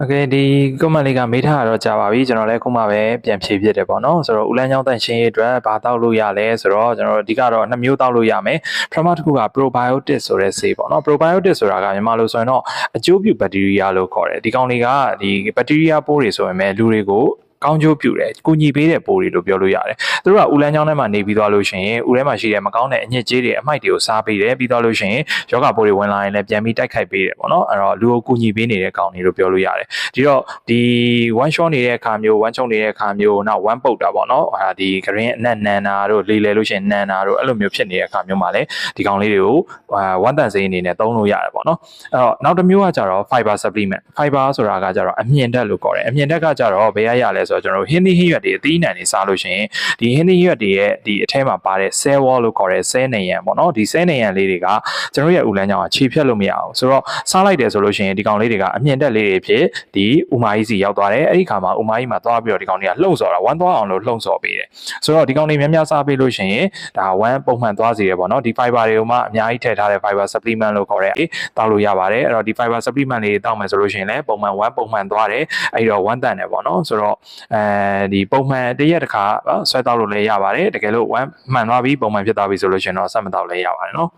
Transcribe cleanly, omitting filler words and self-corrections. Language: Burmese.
Okay ဒီ comment လေးကမေးထားတော့ကြာပါပြီကျွန်တော်လည်းခုမှပဲပြန်ဖြေဖြစ်တယ်ပေါ့နော်ဆိုတော့ဦးလန်းချောင်းတန့်ရှင်းရေးအတွက်ဘာတောက်လို့ရလဲဆိုတော့ကျွန်တော်အဓိကတော့2မျိုးတောက်လို့ရမယ်ပထမတစ်ခုက probiotic ဆိုတဲ့ဆေးပေါ့နော် probiotic ဆိုတာကမြန်မာလိုဆိုရင်တော့အကျိုးပြုဘက်တီးရီးယားလို့ခေါ်တယ်ဒီကောင်တွေကဒီဘက်တီးရီးယားပိုးတွေဆိုရင်ပဲလူတွေကိုကောင်းကျိုးပြုတယ်။ကုညီပေးတဲ့ပိုးတွေလို့ပြောလို့ရတယ်။သူတို့ကဦးလန်းချောင်းထဲမှာနေပြီးသွားလို့ရှိရင်ဦးထဲမှာရှိတဲ့မကောင်းတဲ့အညစ်အကြေးတွေအမိုက်တွေကိုစားပေးတယ်ပြီးသွားလို့ရှိရင်ယောဂပိုးတွေဝင်လာရင်လည်းပြန်ပြီးတိုက်ခိုက်ပေးတယ်ပေါ့နော်။အဲ့တော့လူကိုကုညီပေးနေတဲ့ကောင်တွေလို့ပြောလို့ရတယ်။ဒီတော့ဒီ one shot နေတဲ့အခါမျိုး one ချုံနေတဲ့အခါမျိုးနောက် one ပုတ်တာပေါ့နော်။ဒီ green အနက်နန်တာတို့လေလေလို့ရှိရင်နန်တာတို့အဲ့လိုမျိုးဖြစ်နေတဲ့အခါမျိုးမှာလည်းဒီကောင်လေးတွေကိုone တန်စိမ်းအနေနဲ့သုံးလို့ရတယ်ပေါ့နော်။အဲ့တော့နောက်တစ်မျိုးကကြတော့ fiber supplement fiber ဆိုတာကကြတော့အမြင့်ဓာတ်လို့ခေါ်တယ်။အမြင့်ဓာတ်ကကြတော့ဘယ်ရလဲဆိုတော့ကျွန်တော်ဟင်းသီးဟင်းရွက်တွေအသီးအနှံတွေစားလို့ရှိရင်ဒီဟင်းသီးဟင်းရွက်တွေရဲ့ဒီအထဲမှာပါတဲ့ cell wall လို့ခေါ်တဲ့ cell နေရံပေါ့နော်ဒီ cell နေရံလေးတွေကကျွန်တော်ရဲ့ဦးလန်းချောင်းကခြေဖြတ်လို့မရအောင်ဆိုတော့စားလိုက်တယ်ဆိုလို့ရှိရင်ဒီကောင်လေးတွေကအမြင့်တက်လေးတွေဖြစ်ဒီဥမာကြီးစီရောက်သွားတယ်အဲ့ဒီခါမှာဥမာကြီးမှာသွားပြီးတော့ဒီကောင်တွေကလှုံ့ဆော်တာဝမ်းသွားအောင်လို့လှုံ့ဆော်ပေးတယ်ဆိုတော့ဒီကောင်တွေများများစားပေးလို့ရှိရင်ဒါဝမ်းပုံမှန်သွားစေတယ်ပေါ့နော်ဒီ fiber တွေကိုမှအများကြီးထည့်ထားတဲ့ fiber supplement လို့ခေါ်တဲ့တောက်လို့ရပါတယ်အဲ့တော့ဒီ fiber supplement လေးတောက်မယ်ဆိုလို့ရှိရင်လည်းပုံမှန်ဝမ်းပုံမှန်သွားတယ်အဲ့တော့ဝမ်းတန်တယ်ပေါ့နော်ဆိုတော့ဒီပုံမှန်တရက်တစ်ခါဆွဲတောက်လို့လည်းရပါတယ်တကယ်လို့ဝမ်းမှန်သွားပြီပုံမှန်ဖြစ်သွားပြီဆိုလို့ရှိရင်တော့ဆက်မတောက်လည်းရပါတယ်နော်